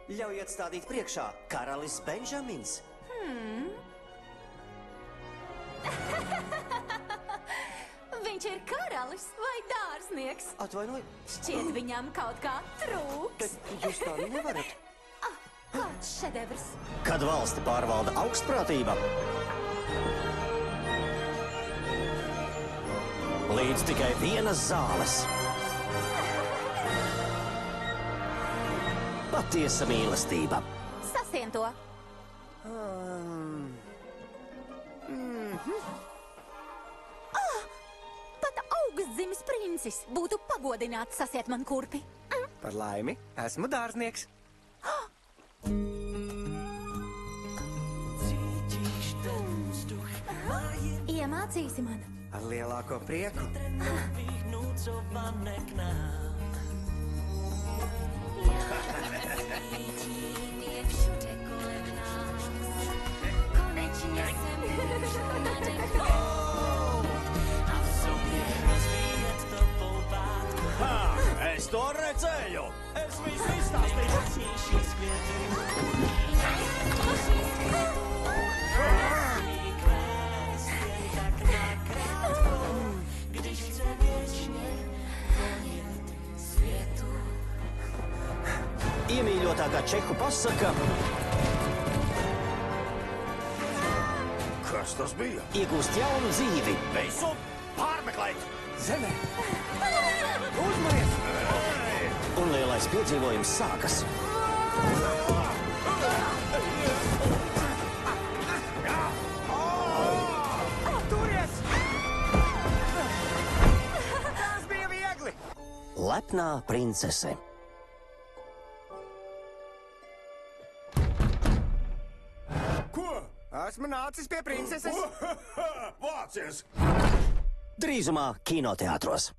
Ļaujiet stādīt priekšā karalis Benžamins. Viņš ir karalis vai dārznieks? Atvainojiet, Šķiet, viņam kaut kā trūks. bet jūs tā nevarat. Kāds šedevrs? Kad valsti pārvalda augstprātība, līdz tikai vienas zāles. Patiesa mīlestība. Sasien to. Pat augstdzimis princis būtu pagodināts sasiet man kurpi. Par laimi, esmu dārznieks. Iemācīsi man. Ar lielāko prieku. Es to redzēju! Es visu izstāstīju! Iemīļotākā čehu pasaka Kas tas bija? iegūst jaunu dzīvi. Visu pārmeklēt! Zemē! Uzmanies! Un lielais piedzīvojums sākas. Turies! Tas bija viegli! Lepnā princese. Ko? Esmu nācis pie princeses. Vācies! Drīzumā kinoteātros.